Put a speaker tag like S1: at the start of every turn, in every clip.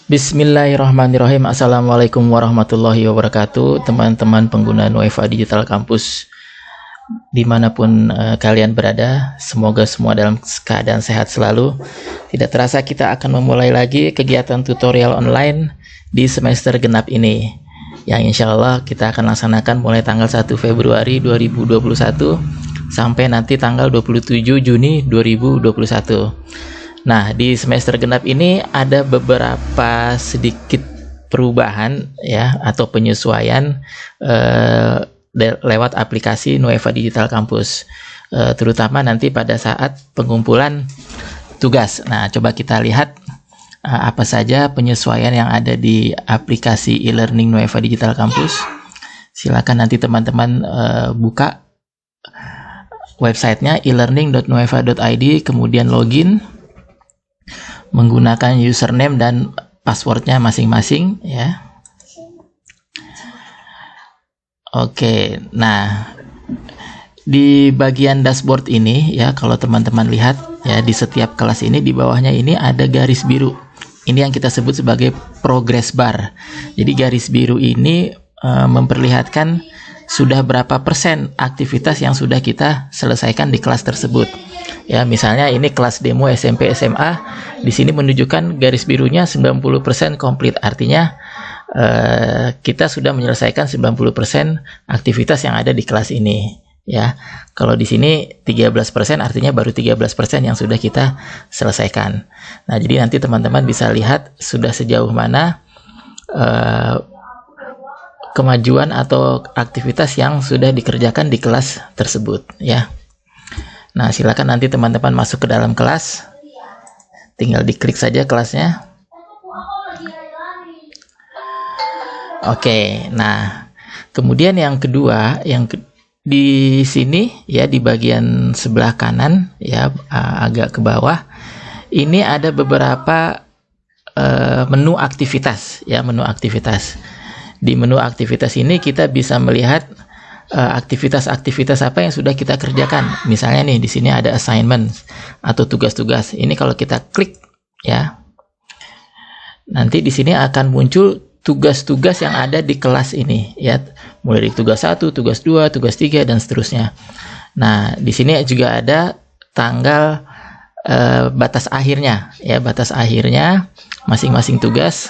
S1: Bismillahirrahmanirrahim. Assalamualaikum warahmatullahi wabarakatuh. Teman-teman pengguna Nueva Digital Campus dimanapun kalian berada, semoga semua dalam keadaan sehat selalu. Tidak terasa kita akan memulai lagi kegiatan tutorial online di semester genap ini, yang insya Allah kita akan laksanakan mulai tanggal 1 Februari 2021 sampai nanti tanggal 27 Juni 2021. Nah, di semester genap ini ada beberapa sedikit perubahan ya atau penyesuaian lewat aplikasi Nueva Digital Campus, terutama nanti pada saat pengumpulan tugas. Nah, coba kita lihat apa saja penyesuaian yang ada di aplikasi e-learning Nueva Digital Campus. Silakan nanti teman-teman buka websitenya elearning.nueva.id, kemudian login menggunakan username dan passwordnya masing-masing ya. Oke, nah di bagian dashboard ini ya, kalau teman-teman lihat ya, di setiap kelas ini di bawahnya ini ada garis biru. Ini yang kita sebut sebagai progress bar. Jadi garis biru ini memperlihatkan sudah berapa persen aktivitas yang sudah kita selesaikan di kelas tersebut. Ya, misalnya ini kelas demo SMP SMA, di sini menunjukkan garis birunya 90% komplit, artinya kita sudah menyelesaikan 90% aktivitas yang ada di kelas ini ya. Kalau di sini 13%, artinya baru 13% yang sudah kita selesaikan. Nah, jadi nanti teman-teman bisa lihat sudah sejauh mana kemajuan atau aktivitas yang sudah dikerjakan di kelas tersebut ya. Nah, silakan nanti teman-teman masuk ke dalam kelas, tinggal diklik saja kelasnya. Oke, nah kemudian yang kedua, di sini ya, di bagian sebelah kanan ya, agak ke bawah, ini ada beberapa menu aktivitas ya, menu aktivitas. Di menu aktivitas ini kita bisa melihat aktivitas-aktivitas apa yang sudah kita kerjakan. Misalnya nih, di sini ada assignment atau tugas-tugas. Ini kalau kita klik ya, nanti di sini akan muncul tugas-tugas yang ada di kelas ini ya, mulai dari tugas 1, tugas 2, tugas 3 dan seterusnya. Nah, di sini juga ada tanggal batas akhirnya ya, batas akhirnya masing-masing tugas.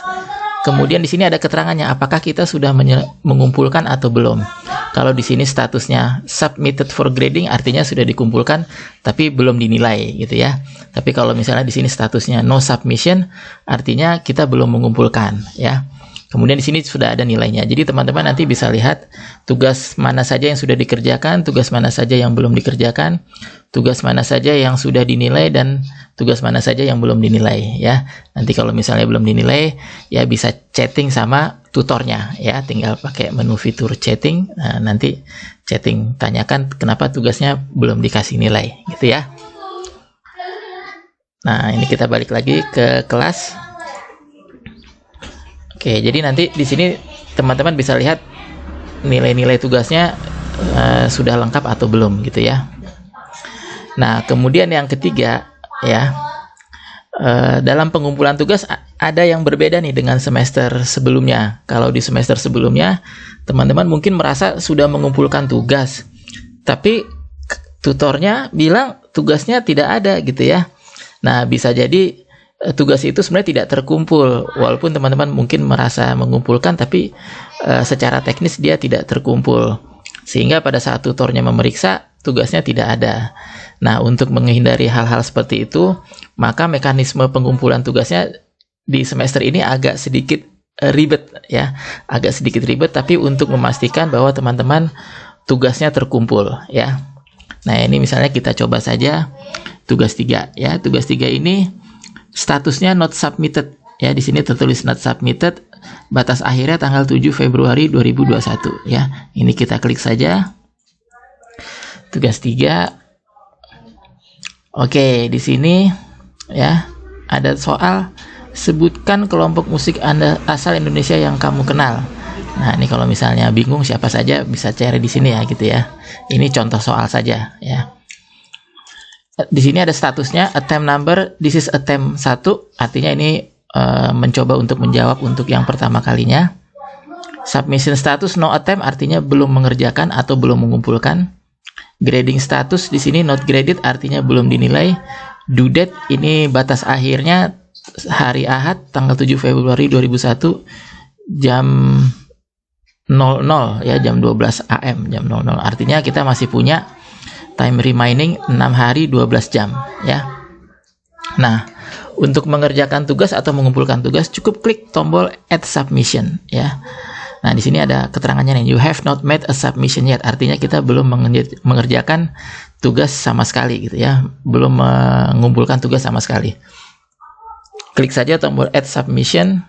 S1: Kemudian di sini ada keterangannya apakah kita sudah mengumpulkan atau belum. Kalau di sini statusnya submitted for grading, artinya sudah dikumpulkan tapi belum dinilai gitu ya. Tapi kalau misalnya di sini statusnya no submission, artinya kita belum mengumpulkan ya. Kemudian di sini sudah ada nilainya. Jadi teman-teman nanti bisa lihat tugas mana saja yang sudah dikerjakan, tugas mana saja yang belum dikerjakan, tugas mana saja yang sudah dinilai, dan tugas mana saja yang belum dinilai ya. Nanti kalau misalnya belum dinilai ya, bisa chatting sama tutornya ya, tinggal pakai menu fitur chatting. Nah, nanti chatting tanyakan kenapa tugasnya belum dikasih nilai gitu ya. Nah, ini kita balik lagi ke kelas. Oke, jadi nanti di sini teman-teman bisa lihat nilai-nilai tugasnya sudah lengkap atau belum gitu ya. Nah, kemudian yang ketiga ya, dalam pengumpulan tugas ada yang berbeda nih dengan semester sebelumnya. Kalau di semester sebelumnya teman-teman mungkin merasa sudah mengumpulkan tugas, tapi tutornya bilang tugasnya tidak ada gitu ya. Nah, bisa jadi tugas itu sebenarnya tidak terkumpul, walaupun teman-teman mungkin merasa mengumpulkan, tapi secara teknis dia tidak terkumpul, sehingga pada saat tutornya memeriksa tugasnya tidak ada. Nah, untuk menghindari hal-hal seperti itu, maka mekanisme pengumpulan tugasnya di semester ini agak sedikit ribet ya, agak sedikit ribet, tapi untuk memastikan bahwa teman-teman tugasnya terkumpul ya. Nah, ini misalnya kita coba saja tugas 3 ya. Tugas 3 ini statusnya not submitted ya, di sini tertulis not submitted, batas akhirnya tanggal 7 Februari 2021 ya. Ini kita klik saja tugas 3. Oke, di sini ya ada soal sebutkan kelompok musik asal Indonesia yang kamu kenal. Nah, ini kalau misalnya bingung siapa saja bisa cari di sini ya gitu ya. Ini contoh soal saja ya. Di sini ada statusnya attempt number, this is attempt 1, artinya ini mencoba untuk menjawab untuk yang pertama kalinya. Submission status no attempt artinya belum mengerjakan atau belum mengumpulkan. Grading status di sini not graded artinya belum dinilai. Due date ini batas akhirnya hari Ahad tanggal 7 Februari 2001 jam 00 ya, jam 12 AM, jam 00. Artinya kita masih punya time remaining 6 hari 12 jam ya. Nah, untuk mengerjakan tugas atau mengumpulkan tugas cukup klik tombol add submission ya. Nah, di sini ada keterangannya nih, you have not made a submission yet. Artinya kita belum mengerjakan tugas sama sekali gitu ya. Belum mengumpulkan tugas sama sekali. Klik saja tombol add submission.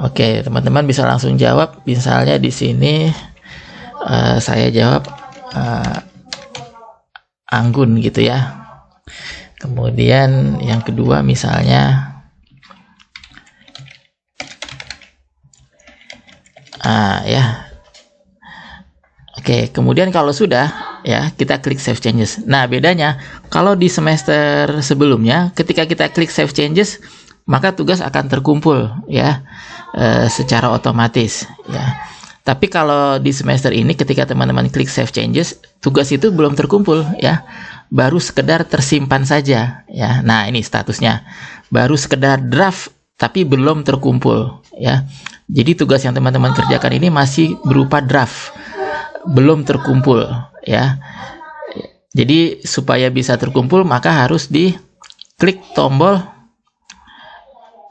S1: Oke, teman-teman bisa langsung jawab. Misalnya di sini saya jawab Anggun gitu ya. Kemudian yang kedua misalnya ya. Oke, kemudian kalau sudah ya, kita klik save changes. Nah, bedanya kalau di semester sebelumnya ketika kita klik save changes, maka tugas akan terkumpul ya secara otomatis ya. Tapi kalau di semester ini ketika teman-teman klik save changes, tugas itu belum terkumpul ya. Baru sekedar tersimpan saja ya. Nah, ini statusnya. Baru sekedar draft tapi belum terkumpul ya. Jadi tugas yang teman-teman kerjakan ini masih berupa draft, belum terkumpul ya. Jadi supaya bisa terkumpul maka harus diklik tombol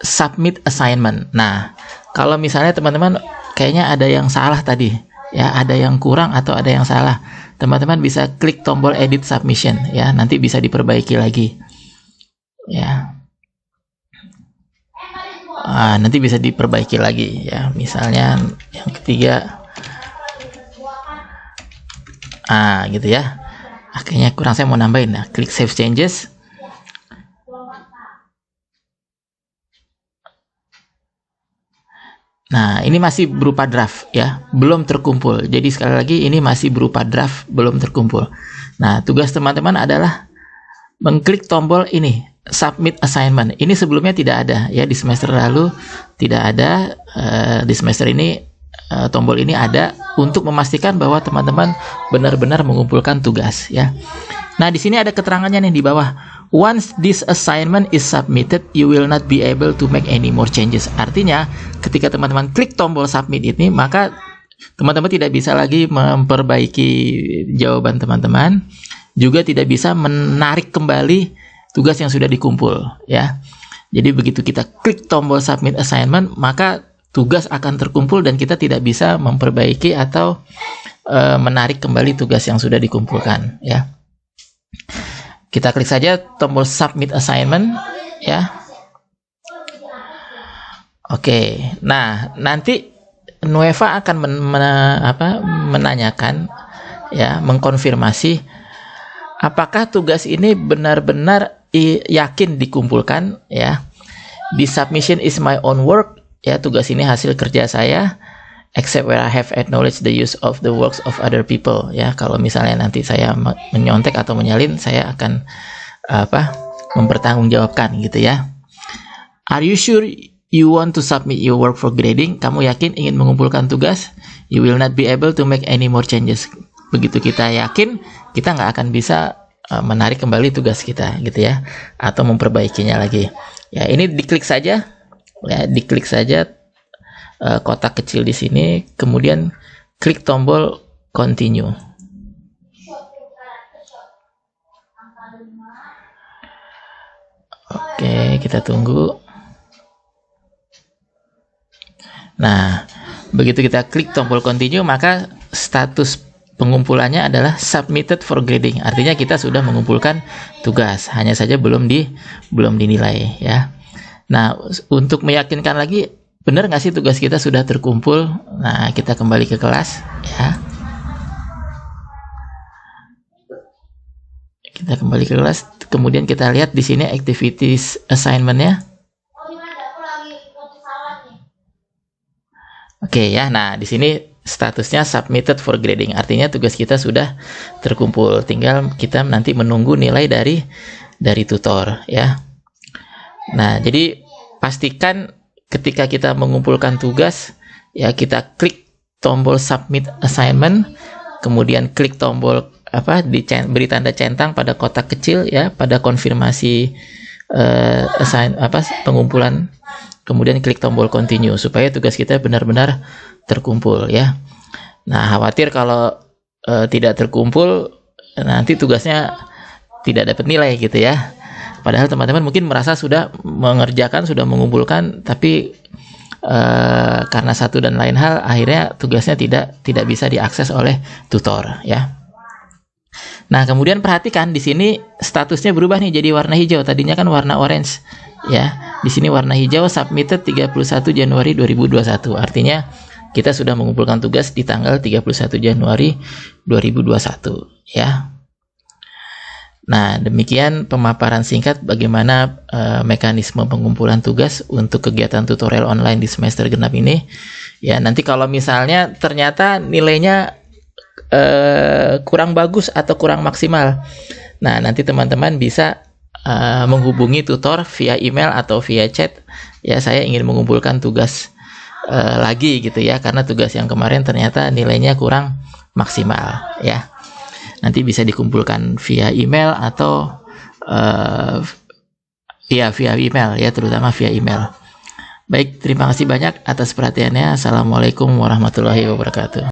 S1: submit assignment. Nah, kalau misalnya teman-teman kayaknya ada yang salah tadi ya, ada yang kurang atau ada yang salah, teman-teman bisa klik tombol edit submission ya, nanti bisa diperbaiki lagi ya. Nanti bisa diperbaiki lagi ya. Misalnya yang ketiga gitu ya. Kayaknya kurang, saya mau nambahin ya. Klik save changes. Nah, ini masih berupa draft ya, belum terkumpul. Jadi sekali lagi ini masih berupa draft, belum terkumpul. Nah, tugas teman-teman adalah mengklik tombol ini, submit assignment. Ini sebelumnya tidak ada ya, di semester lalu tidak ada. Di semester ini tombol ini ada untuk memastikan bahwa teman-teman benar-benar mengumpulkan tugas ya. Nah, di sini ada keterangannya nih di bawah. Once this assignment is submitted, you will not be able to make any more changes. Artinya, ketika teman-teman klik tombol submit ini, maka teman-teman tidak bisa lagi memperbaiki jawaban teman-teman, juga tidak bisa menarik kembali tugas yang sudah dikumpul ya. Jadi begitu kita klik tombol submit assignment, maka tugas akan terkumpul dan kita tidak bisa memperbaiki atau menarik kembali tugas yang sudah dikumpulkan ya. Kita klik saja tombol submit assignment ya. Oke, nah nanti Nueva akan menanyakan ya, mengkonfirmasi apakah tugas ini benar-benar yakin dikumpulkan ya. The submission is my own work ya, tugas ini hasil kerja saya, except where I have acknowledged the use of the works of other people ya. Kalau misalnya nanti saya menyontek atau menyalin, saya akan mempertanggungjawabkan gitu ya. Are you sure you want to submit your work for grading? Kamu yakin ingin mengumpulkan tugas? You will not be able to make any more changes. Begitu kita yakin, kita nggak akan bisa menarik kembali tugas kita gitu ya, atau memperbaikinya lagi ya. Ini diklik saja ya, diklik saja kotak kecil di sini, kemudian klik tombol continue. Oke, kita tunggu. Nah, begitu kita klik tombol continue, maka status pengumpulannya adalah submitted for grading. Artinya kita sudah mengumpulkan tugas, hanya saja belum dinilai ya. Nah, untuk meyakinkan lagi benar nggak sih tugas kita sudah terkumpul? Nah, kita kembali ke kelas ya. Kita kembali ke kelas, kemudian kita lihat di sini activities assignment-nya. Oke ya, nah di sini statusnya submitted for grading, artinya tugas kita sudah terkumpul. Tinggal kita nanti menunggu nilai dari dari tutor ya. Nah, jadi pastikan ketika kita mengumpulkan tugas ya, kita klik tombol submit assignment, kemudian klik tombol beri tanda centang pada kotak kecil ya pada konfirmasi pengumpulan, kemudian klik tombol continue supaya tugas kita benar-benar terkumpul ya. Nah, khawatir kalau tidak terkumpul nanti tugasnya tidak dapat nilai gitu ya. Padahal teman-teman mungkin merasa sudah mengerjakan, sudah mengumpulkan, tapi karena satu dan lain hal akhirnya tugasnya tidak bisa diakses oleh tutor ya. Nah, kemudian perhatikan di sini statusnya berubah nih jadi warna hijau. Tadinya kan warna orange ya. Di sini warna hijau, submitted 31 Januari 2021. Artinya kita sudah mengumpulkan tugas di tanggal 31 Januari 2021 ya. Nah, demikian pemaparan singkat bagaimana mekanisme pengumpulan tugas untuk kegiatan tutorial online di semester genap ini. Ya, nanti kalau misalnya ternyata nilainya kurang bagus atau kurang maksimal, nah nanti teman-teman bisa menghubungi tutor via email atau via chat. Ya, saya ingin mengumpulkan tugas lagi gitu ya, karena tugas yang kemarin ternyata nilainya kurang maksimal ya. Nanti bisa dikumpulkan via email atau via email ya, terutama via email. Baik, terima kasih banyak atas perhatiannya. Assalamualaikum warahmatullahi wabarakatuh.